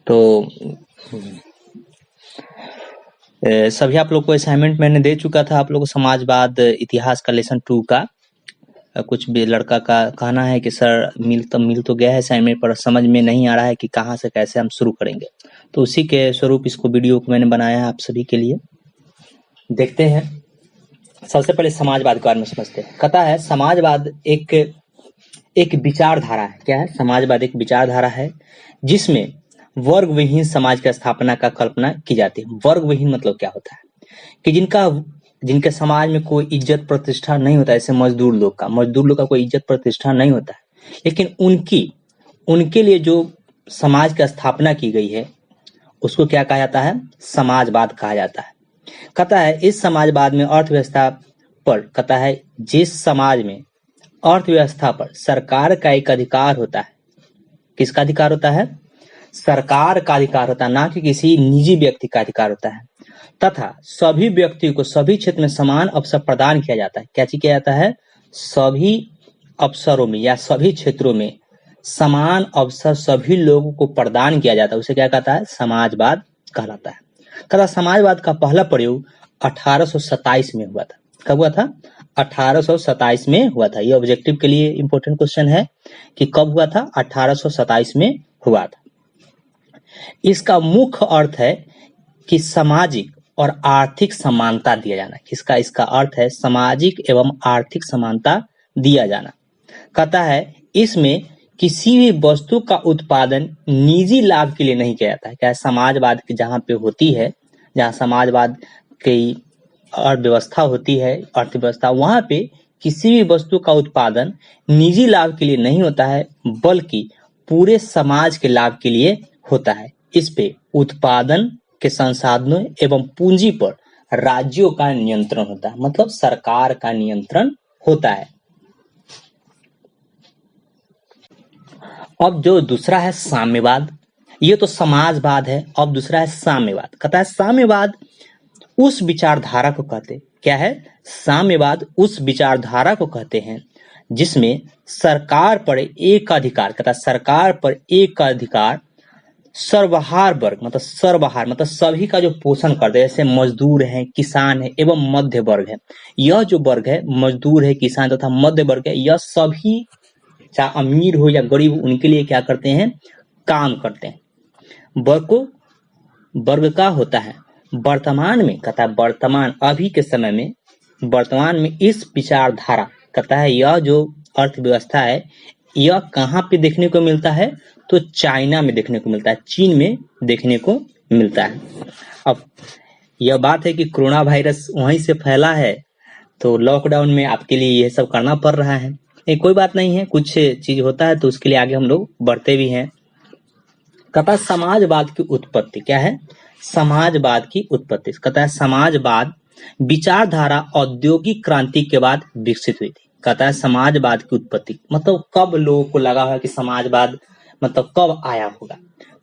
तो सभी आप लोग को असाइनमेंट मैंने दे चुका था। आप लोग को समाजवाद इतिहास का लेसन 2 का कुछ भी लड़का का कहना है कि सर मिल तो गया है असाइनमेंट, पर समझ में नहीं आ रहा है कि कहाँ से कैसे हम शुरू करेंगे। तो उसी के स्वरूप इसको वीडियो को मैंने बनाया है आप सभी के लिए। देखते हैं, सबसे पहले समाजवाद के बारे में समझते हैं। कहता है समाजवाद एक विचारधारा है। क्या है? समाजवाद एक विचारधारा है जिसमें वर्ग विहीन समाज की स्थापना का कल्पना की जाती है। वर्ग विहीन मतलब क्या होता है कि जिनके समाज में कोई इज्जत प्रतिष्ठा नहीं होता है, जैसे मजदूर लोग का कोई इज्जत प्रतिष्ठा नहीं होता है, लेकिन उनके लिए जो समाज की स्थापना की गई है उसको क्या कहा जाता है? समाजवाद कहा जाता है। कहता है इस समाजवाद में अर्थव्यवस्था पर, कहता है जिस समाज में अर्थव्यवस्था पर सरकार का एक अधिकार होता है। किसका अधिकार होता है? सरकार का अधिकार होता है, ना कि किसी निजी व्यक्ति का अधिकार होता है। तथा सभी व्यक्तियों को सभी क्षेत्र में समान अवसर प्रदान किया जाता है। क्या चीज किया जाता है? सभी अवसरों में या सभी क्षेत्रों में समान अवसर सभी लोगों को प्रदान किया जाता है। उसे क्या कहता है? समाजवाद कहलाता है। कहता समाजवाद का पहला प्रयोग 1827 में हुआ था। कब हुआ था? 1827 में हुआ था। ये ऑब्जेक्टिव के लिए इंपॉर्टेंट क्वेश्चन है कि कब हुआ था? 1827 में हुआ था। इसका मुख्य अर्थ है कि सामाजिक और आर्थिक समानता दिया जाना। इसका अर्थ है सामाजिक एवं आर्थिक समानता दिया जाना। कहता है इसमें किसी भी वस्तु का उत्पादन निजी लाभ के लिए नहीं किया जाता है। क्या समाजवाद की जहाँ पे होती है, जहाँ समाजवाद की अर्थव्यवस्था होती है, अर्थव्यवस्था, वहां पे किसी भी वस्तु का उत्पादन निजी लाभ के लिए नहीं होता है, बल्कि पूरे समाज के लाभ के लिए होता है। इस पे उत्पादन के संसाधनों एवं पूंजी पर राज्यों का नियंत्रण होता है, मतलब सरकार का नियंत्रण होता है। अब जो दूसरा है साम्यवाद, ये तो समाजवाद है। अब दूसरा है साम्यवाद। कहता है साम्यवाद उस विचारधारा को कहते, क्या है? साम्यवाद उस विचारधारा को कहते हैं जिसमें सरकार पर एक अधिकार, कहता है सरकार पर एक अधिकार सर्वहार वर्ग, मतलब सर्वहार मतलब सभी का जो पोषण करते हैं, जैसे मजदूर है, किसान है एवं मध्य वर्ग है। यह जो वर्ग है, मजदूर है, किसान तथा मध्य वर्ग है, यह सभी चाहे अमीर हो या गरीब, उनके लिए क्या करते हैं? काम करते हैं। वर्ग का होता है वर्तमान में, कहता है वर्तमान अभी के समय में, वर्तमान में इस विचारधारा, कहता है यह जो अर्थव्यवस्था है यह कहाँ पे देखने को मिलता है? तो चाइना में देखने को मिलता है, चीन में देखने को मिलता है। अब यह बात है कि कोरोना वायरस वहीं से फैला है, तो लॉकडाउन में आपके लिए यह सब करना पड़ रहा है। कोई बात नहीं है, कुछ चीज होता है तो उसके लिए आगे हम लोग बढ़ते भी हैं। कहता समाजवाद की उत्पत्ति, क्या है? समाजवाद की उत्पत्ति। कहता है समाजवाद विचारधारा औद्योगिक क्रांति के बाद विकसित हुई थी। कहता है समाजवाद की उत्पत्ति मतलब कब लोगों को लगा है कि समाजवाद मतलब कब आया होगा?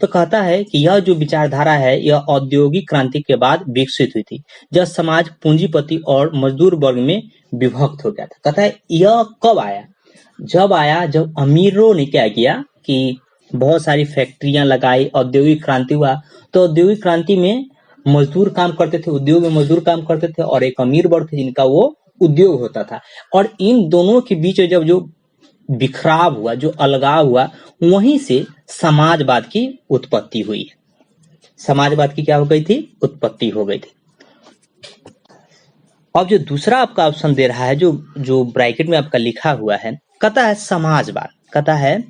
तो कहता है कि यह जो विचारधारा है यह औद्योगिक क्रांति के बाद विकसित हुई थी, जब समाज पूंजीपति और मजदूर वर्ग में विभक्त हो गया था। कहता है यह कब आया? जब अमीरों ने क्या किया कि बहुत सारी फैक्ट्रियां लगाई, औद्योगिक क्रांति हुआ। तो औद्योगिक क्रांति में मजदूर काम करते थे, उद्योग में मजदूर काम करते थे, और एक अमीर वर्ग थे जिनका वो उद्योग होता था। और इन दोनों के बीच जब जो बिखराव हुआ, जो अलगाव हुआ, वहीं से समाजवाद की उत्पत्ति हुई है। समाजवाद की क्या हो गई थी? उत्पत्ति हो गई थी। अब जो दूसरा आपका ऑप्शन दे रहा है, जो ब्रैकेट में आपका लिखा हुआ है, कहता है समाजवाद। कहता है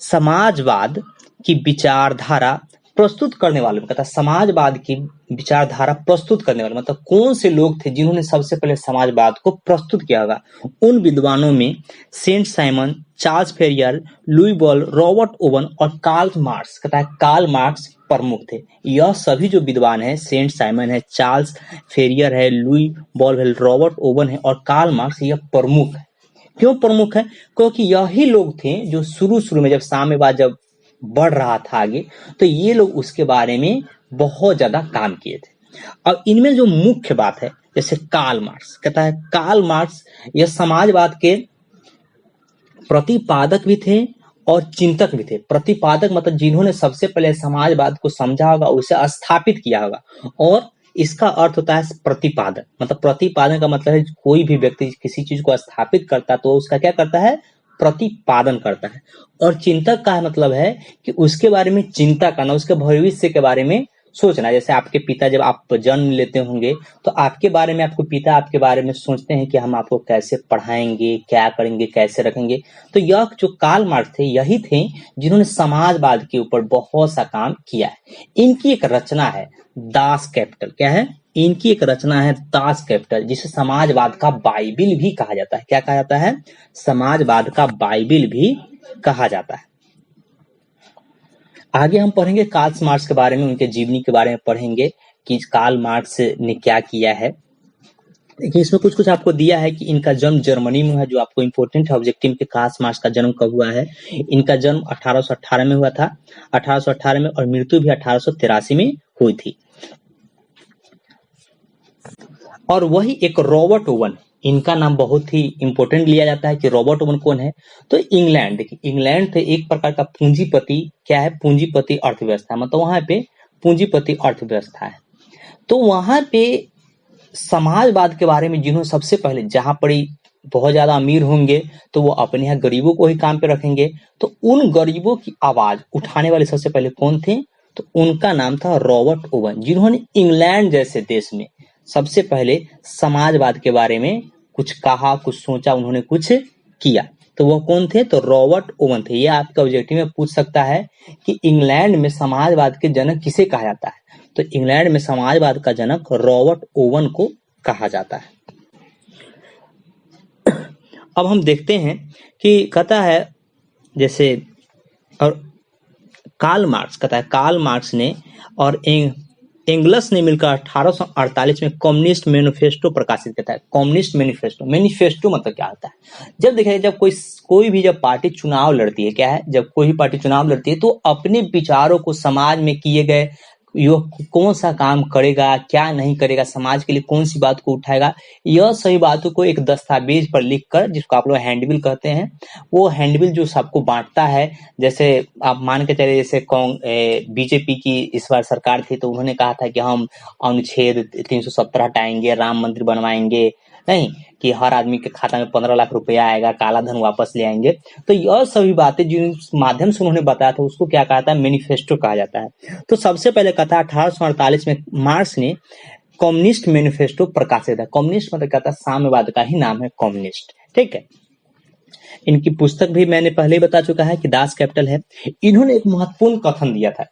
समाजवाद की विचारधारा प्रस्तुत करने वाले, कहता है समाजवाद की विचारधारा प्रस्तुत करने वाले मतलब कौन से लोग थे जिन्होंने सबसे पहले समाजवाद को प्रस्तुत किया होगा? उन विद्वानों में Saint Simon, Charles Fourier, Louis बॉल, रॉबर्ट ओवन और कार्ल मार्क्स, कहता है कार्ल मार्क्स प्रमुख थे। यह सभी जो विद्वान है, सेंट साइमन है, चार्ल्स फेरियर है, लुई बॉल है, रॉबर्ट ओवन है और कार्ल मार्क्स, यह प्रमुख है। क्यों प्रमुख है? क्योंकि यही लोग थे जो शुरू में जब साम्यवाद जब बढ़ रहा था आगे, तो ये लोग उसके बारे में बहुत ज्यादा काम किए थे। अब इनमें जो मुख्य बात है, जैसे कार्ल मार्क्स, कहता है कार्ल मार्क्स यह समाजवाद के प्रतिपादक भी थे और चिंतक भी थे। प्रतिपादक मतलब जिन्होंने सबसे पहले समाजवाद को समझा होगा, उसे स्थापित किया होगा। और इसका अर्थ होता है प्रतिपादक, मतलब प्रतिपादन का मतलब है कोई भी व्यक्ति किसी चीज को स्थापित करता है तो उसका क्या करता है, प्रतिपादन करता है। और चिंतक का मतलब है कि उसके बारे में चिंता करना, उसके भविष्य के बारे में सोचना। जैसे आपके पिता जब आप जन्म लेते होंगे तो आपके बारे में, आपको पिता आपके बारे में सोचते हैं कि हम आपको कैसे पढ़ाएंगे, क्या करेंगे, कैसे रखेंगे। तो यह जो कार्ल मार्क्स थे यही थे जिन्होंने समाजवाद के ऊपर बहुत सा काम किया है। इनकी एक रचना है दास कैपिटल। क्या है? इनकी एक रचना है दास कैपिटल, जिसे समाजवाद का बाइबिल भी कहा जाता है। क्या कहा जाता है? समाजवाद का बाइबिल भी कहा जाता है। आगे हम पढ़ेंगे कार्ल मार्क्स के बारे में, उनके जीवनी के बारे में पढ़ेंगे कि कार्ल मार्क्स ने क्या किया है। देखिए इसमें कुछ कुछ आपको दिया है कि इनका जन्म जर्मनी में है, जो आपको इंपॉर्टेंट है ऑब्जेक्टिव के कार्ल मार्क्स का जन्म कब हुआ है। इनका जन्म 1818 में हुआ था, 1818 में, और मृत्यु भी 1883 में हुई थी। और वही एक रॉबर्ट ओवन, इनका नाम बहुत ही इंपॉर्टेंट लिया जाता है कि रॉबर्ट ओवन कौन है। तो इंग्लैंड, देखिए इंग्लैंड थे एक प्रकार का पूंजीपति। क्या है? पूंजीपति अर्थव्यवस्था, मतलब वहां पे पूंजीपति अर्थव्यवस्था है। तो वहां पे समाजवाद के बारे में जिन्होंने सबसे पहले, जहां पर बहुत ज्यादा अमीर होंगे तो वो अपने यहाँ गरीबों को ही काम पे रखेंगे, तो उन गरीबों की आवाज उठाने वाले सबसे पहले कौन थे? तो उनका नाम था रॉबर्ट ओवन, जिन्होंने इंग्लैंड जैसे देश में सबसे पहले समाजवाद के बारे में कुछ कहा, कुछ सोचा, उन्होंने कुछ किया। तो वो कौन थे? तो रॉबर्ट ओवन थे। ये आपके ऑब्जेक्टिव में पूछ सकता है कि इंग्लैंड में समाजवाद के जनक किसे कहा जाता है। तो इंग्लैंड में समाजवाद का जनक रॉबर्ट ओवन को कहा जाता है। अब हम देखते हैं कि कहता है जैसे, और कार्ल मार्क्स कहता है, कार्ल मार्क्स ने और एंगल्स ने मिलकर 1848 में कम्युनिस्ट मैनिफेस्टो प्रकाशित करता है। कम्युनिस्ट मैनिफेस्टो, मैनिफेस्टो मतलब क्या होता है? जब देखिए जब कोई भी जब पार्टी चुनाव लड़ती है, क्या है, जब कोई भी पार्टी चुनाव लड़ती है तो अपने विचारों को, समाज में किए गए कौन सा काम करेगा, क्या नहीं करेगा, समाज के लिए कौन सी बात को उठाएगा, यह सभी बातों को एक दस्तावेज पर लिखकर, जिसको आप लोग हैंडबिल कहते हैं, वो हैंडबिल जो सबको बांटता है। जैसे आप मान के चले, जैसे बीजेपी की इस बार सरकार थी तो उन्होंने कहा था कि हम अनुच्छेद 317 हटाएंगे, राम मंदिर बनवाएंगे, नहीं कि हर आदमी के खाता में 15 लाख रुपया आएगा, काला धन वापस ले आएंगे। तो यह सभी बातें जिस माध्यम से उन्होंने बताया था उसको क्या कहा था? मैनिफेस्टो कहा जाता है। तो सबसे पहले कहा था 1848 में मार्क्स ने कम्युनिस्ट मैनिफेस्टो प्रकाशित है। कम्युनिस्ट मतलब कहता है साम्यवाद का ही नाम है कम्युनिस्ट, ठीक है। इनकी पुस्तक भी मैंने पहले ही बता चुका है कि दास कैपिटल है। इन्होंने एक महत्वपूर्ण कथन दिया था।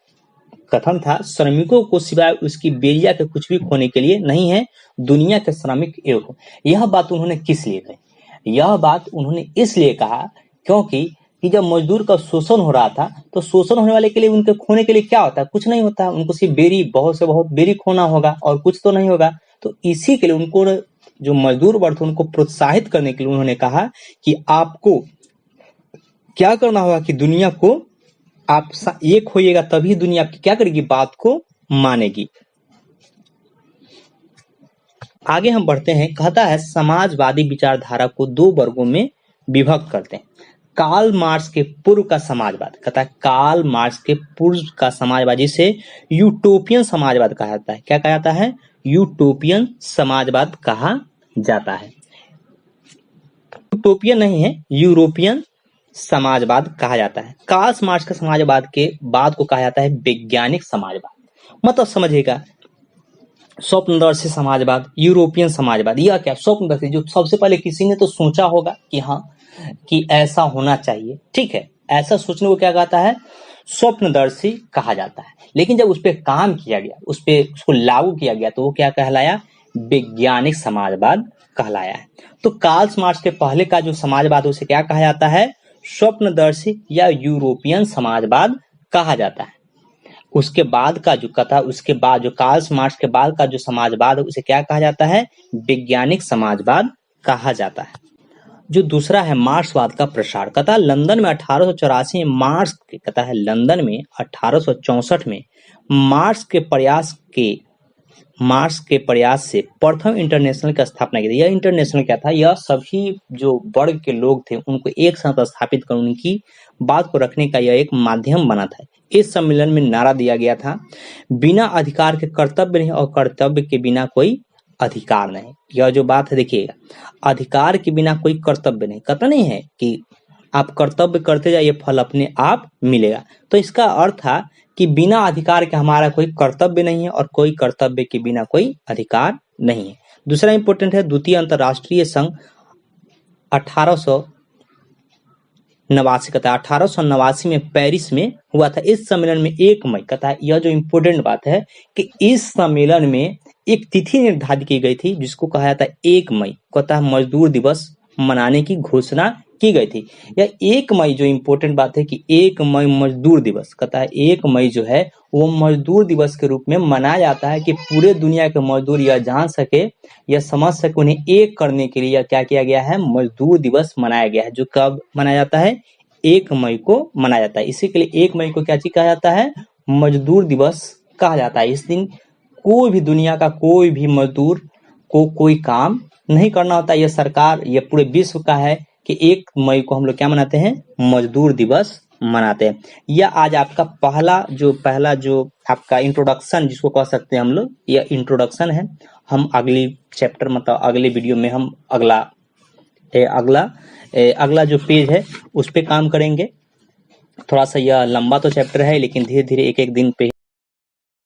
कथन था, श्रमिकों को सिवाय उसकी बेरिया के कुछ भी खोने के लिए नहीं है, दुनिया के श्रमिक एक हो। यह बात उन्होंने किस लिए कही? यह बात उन्होंने इसलिए कहा क्योंकि कि जब मजदूर का शोषण हो रहा था तो शोषण होने वाले के लिए, उनके खोने के लिए क्या होता है? कुछ नहीं होता, उनको सिर्फ बेरी, बहुत से बहुत बेरी खोना होगा और कुछ तो नहीं होगा। तो इसी के लिए उनको, जो मजदूर वर्ग थे, उनको प्रोत्साहित करने के लिए उन्होंने कहा कि आपको क्या करना होगा कि दुनिया को आप एक होइएगा तभी दुनिया आपकी क्या करेगी? बात को मानेगी। आगे हम बढ़ते हैं। कहता है समाजवादी विचारधारा को दो वर्गों में विभक्त करते हैं। कार्ल मार्क्स के पूर्व का समाजवाद, कहता है कार्ल मार्क्स के पूर्व का समाजवाद, जिसे यूटोपियन समाजवाद कहा जाता है। क्या कहा जाता है? यूटोपियन समाजवाद कहा जाता है। यूटोपियन नहीं है, यूरोपियन समाजवाद कहा जाता है। कार्ल मार्क्स के समाजवाद के बाद को कहा जाता है वैज्ञानिक समाजवाद। मतलब समझिएगा, स्वप्नदर्शी समाजवाद, यूरोपियन समाजवाद। यह क्या? स्वप्नदर्शी, जो सबसे पहले किसी ने तो सोचा होगा कि हाँ कि ऐसा होना चाहिए, ठीक है, ऐसा सोचने को क्या कहता है? स्वप्नदर्शी कहा जाता है। लेकिन जब उस पर काम किया गया, उसको लागू किया गया तो वो क्या कहलाया? वैज्ञानिक समाजवाद कहलाया है। तो कार्ल मार्क्स के पहले का जो समाजवाद उसे क्या कहा जाता है? स्वप्नदर्शी या यूरोपियन समाजवाद कहा जाता है। उसके बाद का जो कथा, उसके बाद जो कार्ल मार्क्स के बाद का जो समाजवाद है उसे क्या कहा जाता है? वैज्ञानिक समाजवाद कहा जाता है। जो दूसरा है मार्क्सवाद का प्रसार, कथा लंदन में 1884 में मार्क्स के, कथा है लंदन में 1864 में मार्क्स के प्रयास से प्रथम इंटरनेशनल की स्थापना की थी। यह इंटरनेशनल क्या था? यह सभी जो वर्ग के लोग थे उनको एक साथ स्थापित कर उनकी बात को रखने का यह एक माध्यम बना था। इस सम्मेलन में नारा दिया गया था, बिना अधिकार के कर्तव्य नहीं और कर्तव्य के बिना कोई अधिकार नहीं। यह जो बात है देखिएगा, अधिकार के बिना कोई कर्तव्य नहीं, कहता नहीं है कि आप कर्तव्य करते जाइए फल अपने आप मिलेगा। तो इसका अर्थ था कि बिना अधिकार के हमारा कोई कर्तव्य नहीं है और कोई कर्तव्य के बिना कोई अधिकार नहीं है। दूसरा इंपॉर्टेंट है, द्वितीय अंतर्राष्ट्रीय संघ 1889 कहता है 1889 में पेरिस में हुआ था। इस सम्मेलन में 1 मई कहता है, यह जो इंपॉर्टेंट बात है कि इस सम्मेलन में एक तिथि निर्धारित की गई थी जिसको कहा जाता है 1 मई, कहता है मजदूर दिवस मनाने की घोषणा की गई थी। यह 1 मई जो इंपॉर्टेंट बात है कि 1 मई मजदूर दिवस, कहता है 1 मई जो है वो मजदूर दिवस के रूप में मनाया जाता है कि पूरे दुनिया के मजदूर यह जान सके, यह समझ सके, उन्हें एक करने के लिए यह क्या किया गया है, मजदूर दिवस मनाया गया है। जो कब मनाया जाता है, 1 मई को मनाया जाता है। इसी के लिए 1 मई को क्या चीज कहा जाता है, मजदूर दिवस कहा जाता है। इस दिन कोई भी दुनिया का कोई भी मजदूर को कोई काम नहीं करना होता। यह सरकार, यह पूरे विश्व का है कि 1 मई को हम लोग क्या मनाते हैं, मजदूर दिवस मनाते हैं। यह आज आपका पहला जो आपका इंट्रोडक्शन जिसको कह सकते हैं हम लोग, यह इंट्रोडक्शन है। हम अगली चैप्टर मतलब अगले वीडियो में हम अगला जो पेज है उस पे काम करेंगे। थोड़ा सा यह लंबा तो चैप्टर है लेकिन धीरे धीरे एक एक दिन पे